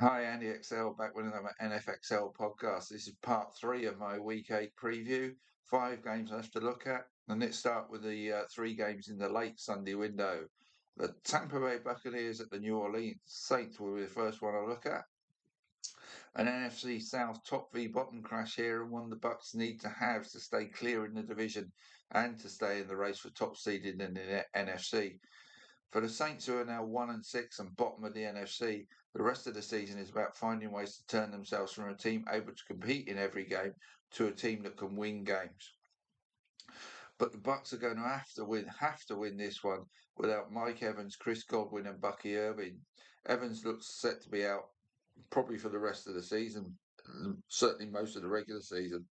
Hi, Andy XL, back with another NFXL podcast. This is part three of my week eight preview. 5 games left to look at. And let's start with the 3 games in the late Sunday window. The Tampa Bay Buccaneers at the New Orleans Saints will be the first one I look at. An NFC South top v bottom crash here, and one the Bucks need to have to stay clear in the division and to stay in the race for top seeding in the NFC. For the Saints, who are now 1-6 and bottom of the NFC, the rest of the season is about finding ways to turn themselves from a team able to compete in every game to a team that can win games. But the Bucks are going to have to win this one without Mike Evans, Chris Godwin, and Bucky Irving. Evans looks set to be out probably for the rest of the season, certainly most of the regular season,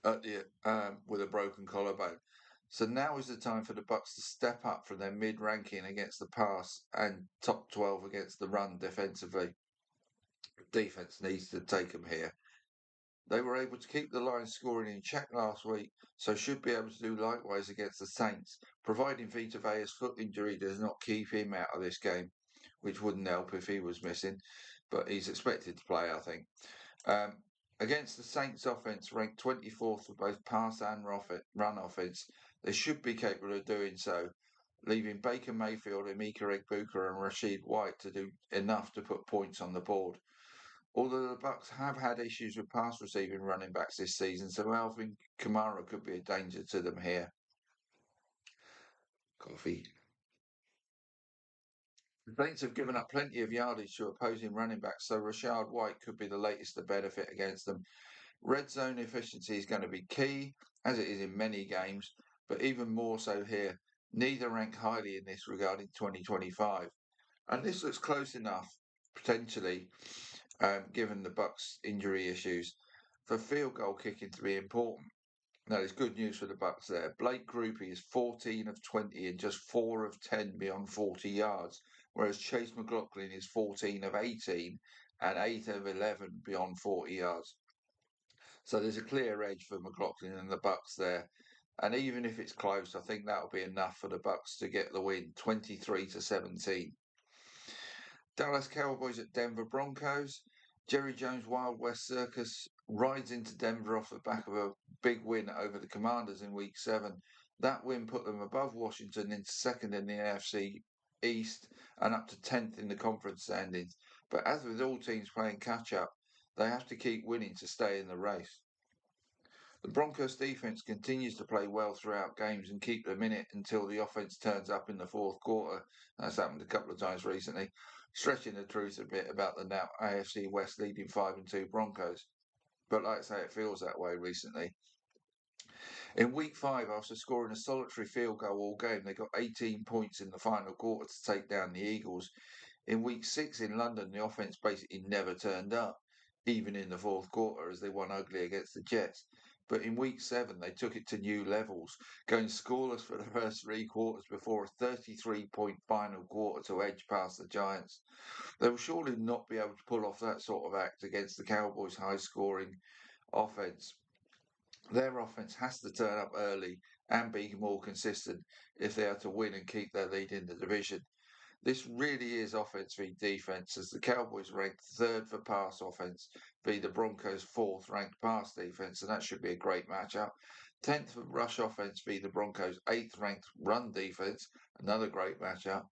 with a broken collarbone. So now is the time for the Bucks to step up from their mid-ranking against the pass and top 12 against the run defensively. Defense needs to take them here. They were able to keep the Lions scoring in check last week, so should be able to do likewise against the Saints, providing Vita Vea's foot injury does not keep him out of this game, which wouldn't help if he was missing, but he's expected to play, I think. Um, Against the Saints offense, ranked 24th for both pass and run offense, they should be capable of doing so, leaving Baker Mayfield, Emeka Egbuka, and Rashid White to do enough to put points on the board. Although the Bucks have had issues with pass receiving running backs this season, so Alvin Kamara could be a danger to them here. Coffee. The Saints have given up plenty of yardage to opposing running backs, so Rashad White could be the latest to benefit against them. Red zone efficiency is going to be key, as it is in many games, but even more so here. Neither rank highly in this regard in 2025. And this looks close enough, potentially, given the Bucks' injury issues, for field goal kicking to be important. Now, there's good news for the Bucks there. Blake Grupe is 14 of 20 and just 4 of 10 beyond 40 yards, whereas Chase McLaughlin is 14 of 18 and 8 of 11 beyond 40 yards. So there's a clear edge for McLaughlin and the Bucks there. And even if it's close, I think that'll be enough for the Bucks to get the win, 23-17. Dallas Cowboys at Denver Broncos. Jerry Jones' Wild West Circus rides into Denver off the back of a big win over the Commanders in Week 7. That win put them above Washington into second in the NFC East and up to 10th in the conference standings. But as with all teams playing catch-up, they have to keep winning to stay in the race. The Broncos defense continues to play well throughout games and keep them in it until the offense turns up in the fourth quarter. That's happened a couple of times recently, stretching the truth a bit about the now AFC West leading 5-2 Broncos. But like I say, it feels that way recently. In week 5, after scoring a solitary field goal all game, they got 18 points in the final quarter to take down the Eagles. In week 6 in London, the offense basically never turned up, even in the fourth quarter as they won ugly against the Jets. But in week 7, they took it to new levels, going scoreless for the first 3 quarters before a 33-point final quarter to edge past the Giants. They will surely not be able to pull off that sort of act against the Cowboys' high-scoring offense. Their offense has to turn up early and be more consistent if they are to win and keep their lead in the division. This really is offense v defense, as the Cowboys ranked third for pass offense v the Broncos' fourth ranked pass defense, and that should be a great matchup. 10th for rush offense v the Broncos' eighth ranked run defense, another great matchup.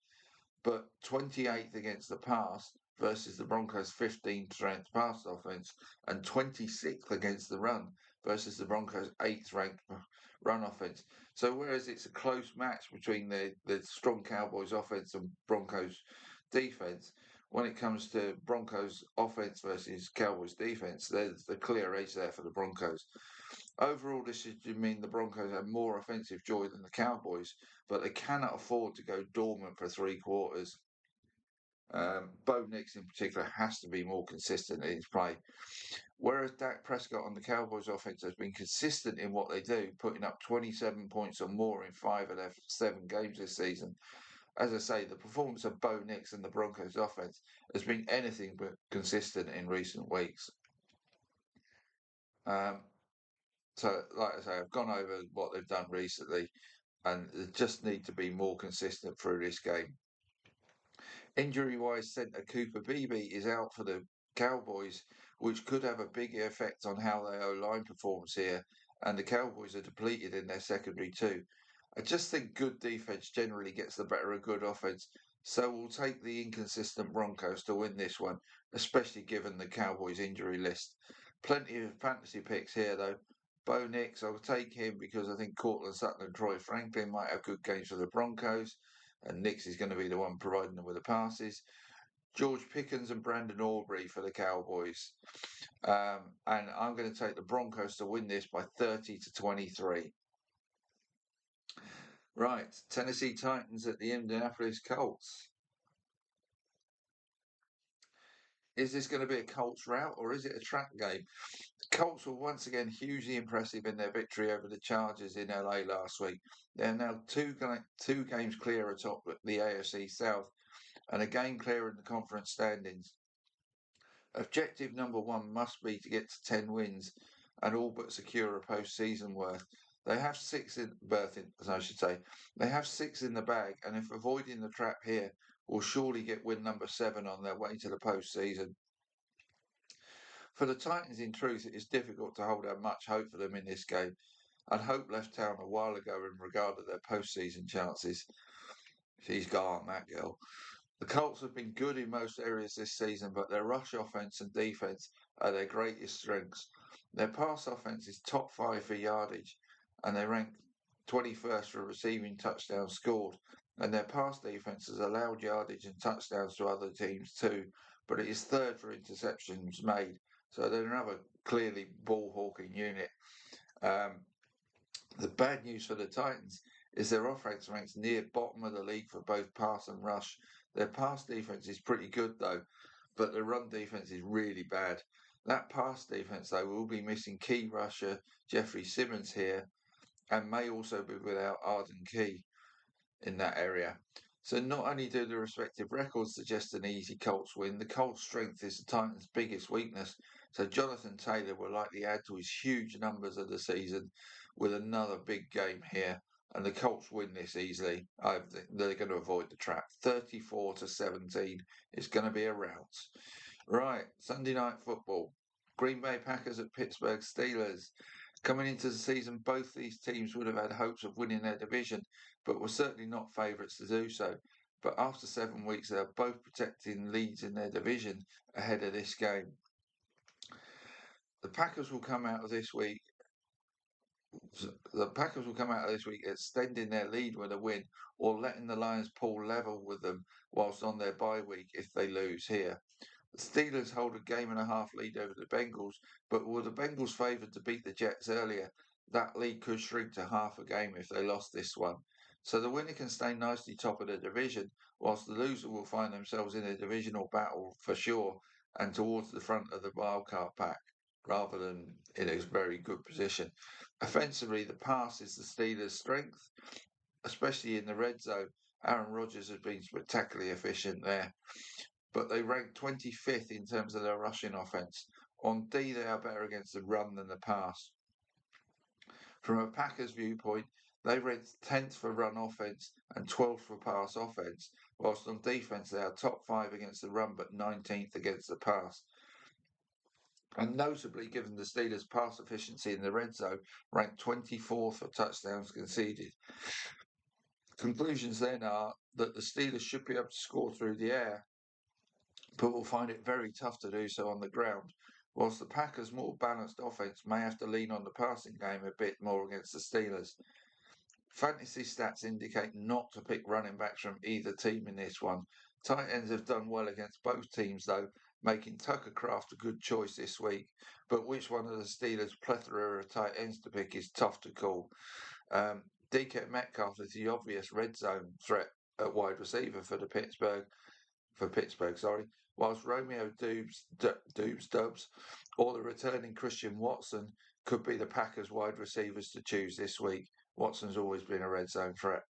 But 28th against the pass versus the Broncos' 15th ranked pass offense, and 26th against the run versus the Broncos' 8th ranked run offense. So whereas it's a close match between the strong Cowboys offense and Broncos defense, when it comes to Broncos offense versus Cowboys defense, there's the clear edge there for the Broncos. Overall, this should mean the Broncos have more offensive joy than the Cowboys, but they cannot afford to go dormant for 3 quarters. Bo Nix, in particular, has to be more consistent in his play. Whereas Dak Prescott on the Cowboys offense has been consistent in what they do, putting up 27 points or more in 5 of their 7 games this season. As I say, the performance of Bo Nix and the Broncos offense has been anything but consistent in recent weeks. Um, so, like I say, I've gone over what they've done recently, and they just need to be more consistent through this game. Injury-wise, centre Cooper Beebe is out for the Cowboys, which could have a big effect on how their O-line performs here, and the Cowboys are depleted in their secondary too. I just think good defense generally gets the better of good offense, so we'll take the inconsistent Broncos to win this one, especially given the Cowboys injury list. Plenty of fantasy picks here though. Bo Nix, I'll take him because I think Cortland Sutton and Troy Franklin might have good games for the Broncos, and Nix is going to be the one providing them with the passes. George Pickens and Brandon Aubrey for the Cowboys. And I'm going to take the Broncos to win this by 30 to 23. Right, Tennessee Titans at the Indianapolis Colts. Is this going to be a Colts rout or is it a track game? The Colts were once again hugely impressive in their victory over the Chargers in LA last week. They're now two games clear atop the AFC South and a game clear in the conference standings. Objective number one must be to get to 10 wins and all but secure a postseason berth. They have six in I should say. They have six in the bag, and if avoiding the trap here, will surely get win number 7 on their way to the postseason. For the Titans, in truth, it is difficult to hold out much hope for them in this game. I'd hope left town a while ago in regard to their postseason chances. She's gone, that girl. The Colts have been good in most areas this season, but their rush offense and defense are their greatest strengths. Their pass offense is top 5 for yardage, and they rank 21st for receiving touchdowns scored. And their pass defense has allowed yardage and touchdowns to other teams too, but it is third for interceptions made. So they're another clearly ball hawking unit. The bad news for the Titans is their offense ranks near bottom of the league for both pass and rush. Their pass defense is pretty good though, but the run defense is really bad. That pass defense though will be missing key rusher Jeffrey Simmons here, and may also be without Arden Key in that area. So not only do the respective records suggest an easy Colts win, the Colts' strength is the Titans' biggest weakness. So Jonathan Taylor will likely add to his huge numbers of the season with another big game here. And the Colts win this easily. I think they're going to avoid the trap. 34 to 17 is going to be a rout. Right, Sunday night football. Green Bay Packers at Pittsburgh Steelers. Coming into the season, both these teams would have had hopes of winning their division, but were certainly not favourites to do so. But after 7 weeks, they are both protecting leads in their division ahead of this game. The Packers will come out of this week. The Packers will come out of this week extending their lead with a win, or letting the Lions pull level with them whilst on their bye week if they lose here. The Steelers hold a game and a half lead over the Bengals, but were the Bengals favoured to beat the Jets earlier, that lead could shrink to half a game if they lost this one. So the winner can stay nicely top of the division, whilst the loser will find themselves in a divisional battle for sure and towards the front of the wildcard pack rather than in a very good position. Offensively, the pass is the Steelers' strength, especially in the red zone. Aaron Rodgers has been spectacularly efficient there, but they rank 25th in terms of their rushing offense. On D, they are better against the run than the pass. From a Packers viewpoint, they rank 10th for run offense and 12th for pass offense, whilst on defense they are top 5 against the run but 19th against the pass. And notably, given the Steelers' pass efficiency in the red zone, ranked 24th for touchdowns conceded. Conclusions then are that the Steelers should be able to score through the air, but will find it very tough to do so on the ground, whilst the Packers' more balanced offense may have to lean on the passing game a bit more against the Steelers. Fantasy stats indicate not to pick running backs from either team in this one. Tight ends have done well against both teams, though, making Tucker Kraft a good choice this week. But which one of the Steelers' plethora of tight ends to pick is tough to call. DK Metcalf is the obvious red zone threat at wide receiver for Pittsburgh, whilst Romeo Dubs, or the returning Christian Watson could be the Packers wide receivers to choose this week. Watson's always been a red zone threat.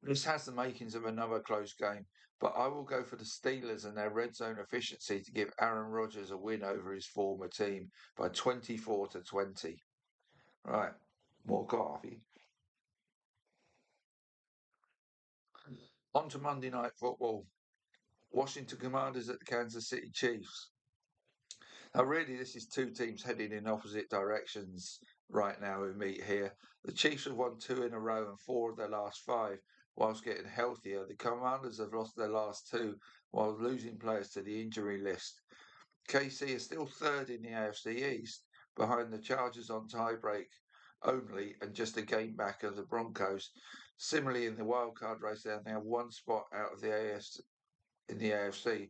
This has the makings of another close game, but I will go for the Steelers and their red zone efficiency to give Aaron Rodgers a win over his former team by 24 to 20. Right, more coffee. On to Monday Night Football. Washington Commanders at the Kansas City Chiefs. Now, really, this is two teams heading in opposite directions right now who meet here. The Chiefs have won 2 in a row and 4 of their last 5 whilst getting healthier. The Commanders have lost their last 2 while losing players to the injury list. KC is still third in the AFC East behind the Chargers on tiebreak only and just a game back of the Broncos. Similarly, in the wildcard race, they're now one spot out of the AFC in the AFC,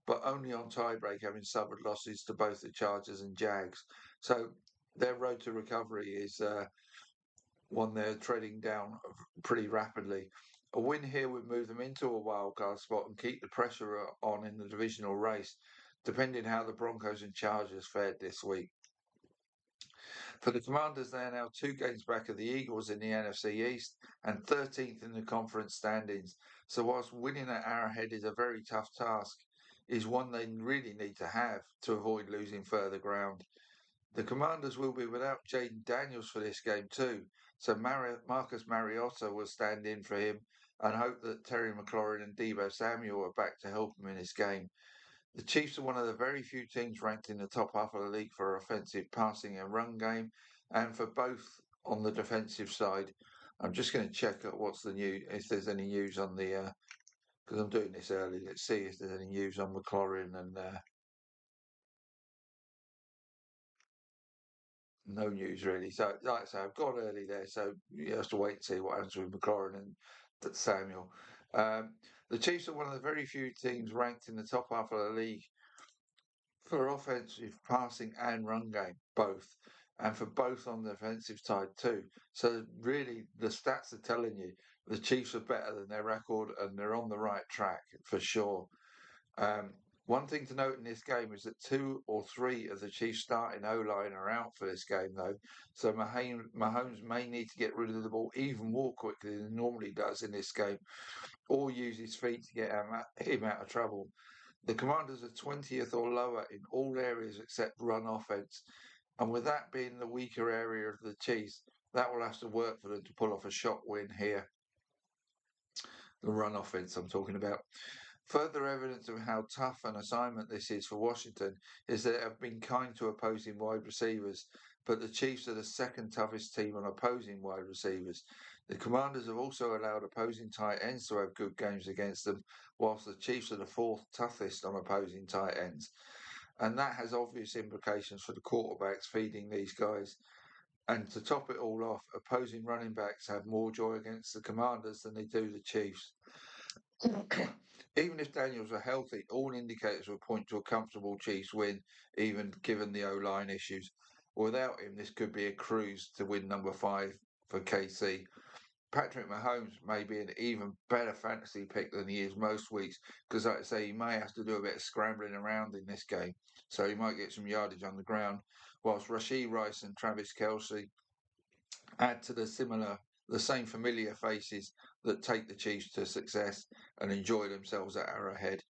but only on tiebreak, having suffered losses to both the Chargers and Jags. So their road to recovery is one they're treading down pretty rapidly. A win here would move them into a wildcard spot and keep the pressure on in the divisional race, depending how the Broncos and Chargers fared this week. For the Commanders, they are now 2 games back of the Eagles in the NFC East and 13th in the conference standings. So whilst winning at Arrowhead is a very tough task, is one they really need to have to avoid losing further ground. The Commanders will be without Jaden Daniels for this game too, so Marcus Mariota will stand in for him and hope that Terry McLaurin and Deebo Samuel are back to help him in this game. The Chiefs are one of the very few teams ranked in the top half of the league for offensive passing and run game, and for both on the defensive side. I'm just going to check what's the news, if there's any news on the, because I'm doing this early. Let's see if there's any news on McLaurin and no news really. So, like I say, I've gone early there, so you have to wait and see what happens with McLaurin and Samuel. Um, the Chiefs are one of the very few teams ranked in the top half of the league for offensive passing and run game, both, and for both on the defensive side too. So really, the stats are telling you the Chiefs are better than their record, and they're on the right track for sure. Um, one thing to note in this game is that 2 or 3 of the Chiefs' starting O-line are out for this game, though. So Mahomes may need to get rid of the ball even more quickly than he normally does in this game, or use his feet to get him out of trouble. The Commanders are 20th or lower in all areas except run offense. And with that being the weaker area of the Chiefs, that will have to work for them to pull off a shock win here. The run offense I'm talking about. Further evidence of how tough an assignment this is for Washington is that they have been kind to opposing wide receivers, but the Chiefs are the second toughest team on opposing wide receivers. The Commanders have also allowed opposing tight ends to have good games against them, whilst the Chiefs are the 4th toughest on opposing tight ends. And that has obvious implications for the quarterbacks feeding these guys. And to top it all off, opposing running backs have more joy against the Commanders than they do the Chiefs. Even if Daniels were healthy, all indicators would point to a comfortable Chiefs win, even given the O-line issues. Without him, this could be a cruise to win number 5 for KC. Patrick Mahomes may be an even better fantasy pick than he is most weeks because, like I say, he may have to do a bit of scrambling around in this game. So he might get some yardage on the ground, whilst Rashee Rice and Travis Kelce add to the same familiar faces that take the Chiefs to success and enjoy themselves at Arrowhead.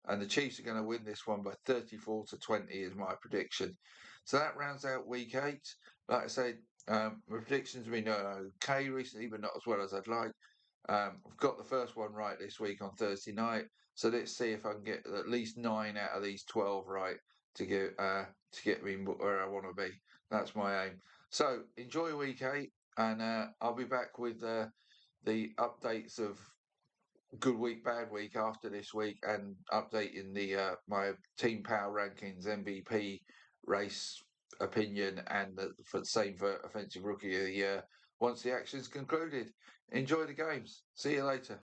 And the Chiefs are going to win this one by 34-20 is my prediction. So that rounds out week 8. Like I said, my predictions have been okay recently, but not as well as I'd like. I've got the first one right this week on Thursday night. So let's see if I can get at least 9 out of these 12 right to get me where I want to be. That's my aim. So enjoy week 8, and I'll be back with the updates of good week, bad week after this week, and updating the my team power rankings, MVP race opinion, and for same for offensive rookie of the year once the action's concluded. Enjoy the games. See you later.